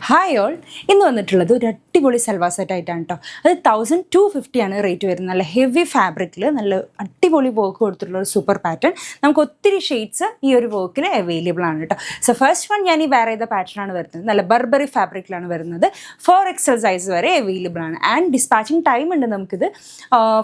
Hi all, ഇന്ന് വന്നിട്ടുള്ളത് ഒരു അടിപൊളി സൽവാർ സെറ്റ് ആയിട്ടാണ് കേട്ടോ. അത് 1250 ആണ് റേറ്റ് വരുന്നത്. നല്ല ഹെവി ഫാബ്രിക്കിൽ നല്ല അടിപൊളി വർക്ക് കൊടുത്തിട്ടുള്ള ഒരു സൂപ്പർ പാറ്റേൺ. നമുക്ക് ഒത്തിരി ഷെയ്ഡ്സ് ഈ ഒരു വർക്കിൽ അവൈലബിൾ ആണ് കേട്ടോ. സോ ഫസ്റ്റ് വൺ ഞാൻ ഈ വേറെ ചെയ്ത പാറ്റേൺ ആണ് വരുന്നത്. നല്ല ബർബറി ഫാബ്രിക്കിലാണ് വരുന്നത്. 4XL സൈസ് വരെ അവൈലബിൾ ആണ്. ആൻഡ് ഡിസ്പാച്ചിങ് ടൈം ഉണ്ട് നമുക്കിത്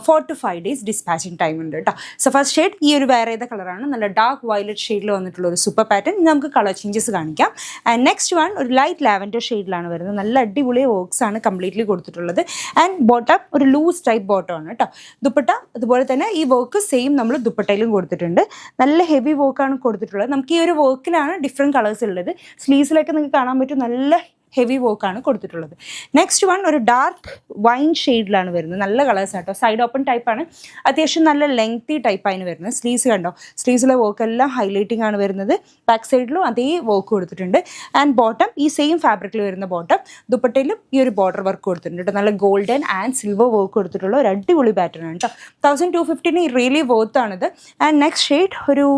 4 to 5 days ഡിസ്പാച്ചിങ് ടൈം ഉണ്ട് കേട്ടോ. സോ ഫസ്റ്റ് ഷെയ്ഡ് ഈ ഒരു വേറെ ചെയ്ത കളറാണ്. നല്ല ഡാർക്ക് വയലറ്റ് ഷെയ്ഡിൽ വന്നിട്ടുള്ള ഒരു സൂപ്പർ പാറ്റേൺ. നമുക്ക് കളർ ചേഞ്ചസ് കാണിക്കാം. ആൻഡ് നെക്സ്റ്റ് വൺ ഒരു ലൈറ്റ് ലാവൻഡർ ഷെയ്ഡിലാണ് വരുന്നത്. നല്ല അടിപൊളി വർക്ക്സ് ആണ് കംപ്ലീറ്റ്ലി കൊടുത്തിട്ടുള്ളത്. ആൻഡ് ബോട്ടം ഒരു ലൂസ് ടൈപ്പ് ബോട്ടം ആണ് കേട്ടോ. ദുപ്പട്ട അതുപോലെ തന്നെ ഈ വർക്ക് സെയിം നമ്മൾ ദുപ്പട്ടയിലും കൊടുത്തിട്ടുണ്ട്. നല്ല ഹെവി വർക്കാണ് കൊടുത്തിട്ടുള്ളത്. നമുക്ക് ഈ ഒരു വർക്കിലാണ് ഡിഫറെൻറ്റ് കളേഴ്സ് ഉള്ളത്. സ്ലീവ്സിലൊക്കെ നിങ്ങൾക്ക് കാണാൻ പറ്റും നല്ല ഹെവി വർക്കാണ് കൊടുത്തിട്ടുള്ളത്. നെക്സ്റ്റ് വൺ ഒരു ഡാർക്ക് വൈൻ ഷെയ്ഡിലാണ് വരുന്നത്. നല്ല കളേഴ്സ് ആട്ടോ. സൈഡ് ഓപ്പൺ ടൈപ്പാണ്. അത്യാവശ്യം നല്ല ലെങ്തി ടൈപ്പാണ് വരുന്നത്. സ്ലീവ്സ് കണ്ടോ, സ്ലീവ്സിലെ വർക്ക് എല്ലാം ഹൈലൈറ്റിംഗ് ആണ് വരുന്നത്. ബാക്ക് സൈഡിലും അതേ വർക്ക് കൊടുത്തിട്ടുണ്ട്. ആൻഡ് ബോട്ടം ഈ സെയിം ഫാബ്രിക്കിൽ വരുന്ന ബോട്ടം. ദുപ്പട്ടയിലും ഈ ഒരു ബോർഡർ വർക്ക് കൊടുത്തിട്ടുണ്ട് കേട്ടോ. നല്ല ഗോൾഡൻ ആൻഡ് സിൽവർ വർക്ക് കൊടുത്തിട്ടുള്ള ഒരു അടിപൊളി പാറ്റേൺ ആണ് കേട്ടോ. 1250 റിയലി വർത്ത് ആണിത്. ആൻഡ് നെക്സ്റ്റ് ഷെയ്ഡ് ഒരു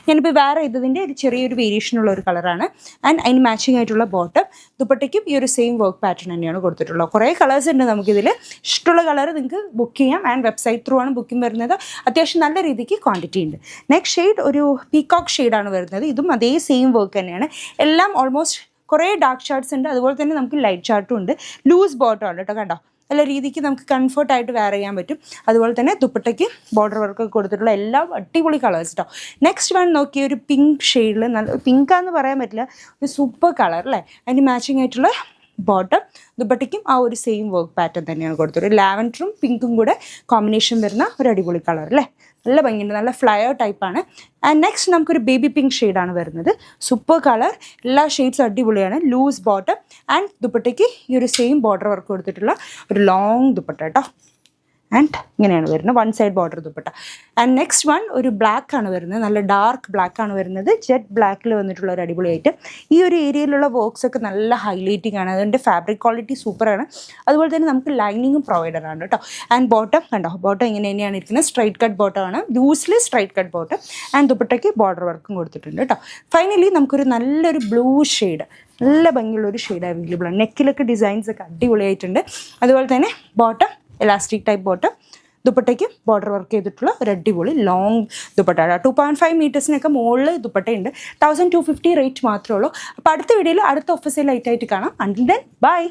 ഞാനിപ്പോൾ വേറെ ഇതിൻ്റെ ഒരു ചെറിയൊരു വേരിയേഷനുള്ള ഒരു കളറാണ്. ആൻഡ് അതിന് മാച്ചിങ് ആയിട്ടുള്ള ബോട്ടം. ദുപ്പട്ട ഈ ഒരു സെയിം വർക്ക് പാറ്റേൺ തന്നെയാണ് കൊടുത്തിട്ടുള്ളത്. കുറേ കളേഴ്സ് ഉണ്ട് നമുക്കിതിൽ. ഇഷ്ടമുള്ള കളർ നിങ്ങൾക്ക് ബുക്ക് ചെയ്യാം. ആൻഡ് വെബ്സൈറ്റ് ത്രൂ ആണ് ബുക്കിംഗ് വരുന്നത്. അത്യാവശ്യം നല്ല രീതിക്ക് ക്വാണ്ടിറ്റി ഉണ്ട്. നെക്സ്റ്റ് ഷെയ്ഡ് ഒരു പീകോക്ക് ഷെയ്ഡാണ് വരുന്നത്. ഇതും അതേ സെയിം വർക്ക് തന്നെയാണ്. എല്ലാം ഓൾമോസ്റ്റ് കുറേ ഡാർക്ക് ഷാർട്ട്സ് ഉണ്ട്. അതുപോലെ തന്നെ നമുക്ക് ലൈറ്റ് ഷാർട്ടും ഉണ്ട്. ലൂസ് ബോട്ടം ആണ് കേട്ടോ. കണ്ടോ, നല്ല രീതിക്ക് നമുക്ക് കംഫർട്ടായിട്ട് വെയർ ചെയ്യാൻ പറ്റും. അതുപോലെ തന്നെ ദുപ്പട്ടയ്ക്ക് ബോർഡർ വർക്ക് കൊടുത്തിട്ടുള്ള എല്ലാം അടിപൊളി കളേഴ്സ് കേട്ടോ. നെക്സ്റ്റ് വൺ നോക്കി ഒരു പിങ്ക് ഷെയ്ഡിൽ, നല്ല പിങ്കാന്ന് പറയാൻ പറ്റില്ല, ഒരു സൂപ്പർ കളർ അല്ലേ. അതിന് മാച്ചിങ് ആയിട്ടുള്ള ബോട്ടം. ദുപ്പട്ടയ്ക്കും ആ ഒരു സെയിം വർക്ക് പാറ്റേൺ തന്നെയാണ് കൊടുത്തത്. ലാവൻഡറും പിങ്കും കൂടെ കോമ്പിനേഷൻ വരുന്ന ഒരു അടിപൊളി കളർ അല്ലേ. നല്ല ഭംഗിയുണ്ട്. നല്ല ഫ്ലയർ ടൈപ്പാണ്. ആൻഡ് നെക്സ്റ്റ് നമുക്കൊരു ബേബി പിങ്ക് ഷെയ്ഡാണ് വരുന്നത്. Super colour. എല്ലാ ഷെയ്ഡ്സും അടിപൊളിയാണ്. ലൂസ് ബോട്ടം ആൻഡ് ദുപ്പട്ടയ്ക്ക് ഈ ഒരു സെയിം ബോർഡർ വർക്ക് കൊടുത്തിട്ടുള്ള ഒരു ലോങ് ദുപ്പട്ട കേട്ടോ. ആൻഡ് ഇങ്ങനെയാണ് വരുന്നത്. One side border dupatta. And next one ഒരു ബ്ലാക്ക് ആണ് വരുന്നത്. നല്ല ഡാർക്ക് ബ്ലാക്ക് ആണ് വരുന്നത്. ജെറ്റ് ബ്ലാക്കിൽ വന്നിട്ടുള്ള ഒരു അടിപൊളി ഐറ്റം. ഈ ഒരു ഏരിയയിലുള്ള വർക്ക്സ് ഒക്കെ നല്ല ഹൈലൈറ്റിംഗ് ആണ്. അതിൻ്റെ ഫാബ്രിക് ക്വാളിറ്റി സൂപ്പറാണ്. അതുപോലെ തന്നെ നമുക്ക് ലൈനിങ്ങും പ്രൊവൈഡർ ആണ് കേട്ടോ. ആൻഡ് ബോട്ടം കണ്ടോ, ബോട്ടം ഇങ്ങനെ തന്നെയാണ് ഇരിക്കുന്നത്. സ്ട്രൈറ്റ് കട്ട് ബോട്ടം ആണ്. Loosely straight cut bottom. And ദുപ്പട്ടയ്ക്ക് ബോർഡർ വർക്കും കൊടുത്തിട്ടുണ്ട് കേട്ടോ. ഫൈനലി നമുക്കൊരു നല്ലൊരു ബ്ലൂ ഷെയ്ഡ്, നല്ല ഭംഗിയുള്ള ഒരു ഷെയ്ഡ് അവൈലബിൾ ആണ്. നെക്കിലൊക്കെ ഡിസൈൻസ് ഒക്കെ അടിപൊളിയായിട്ടുണ്ട്. അതുപോലെ തന്നെ ബോട്ടം ഇലാസ്റ്റിക് ടൈപ്പ് ബോട്ടം. ദുപ്പട്ടയ്ക്ക് ബോർഡർ വർക്ക് ചെയ്തിട്ടുള്ള ഒരു അടിപൊളി ലോങ് ദുപ്പട്ട. 2.5 മീറ്റേഴ്സിനൊക്കെ മുകളിൽ ദുപ്പട്ടയുണ്ട്. 1250 റേറ്റ് മാത്രമേ ഉള്ളൂ. അപ്പോൾ അടുത്ത വീഡിയോയിൽ അടുത്ത ഓഫീസിൽ ലൈറ്റായിട്ട് കാണാം. Until then bye.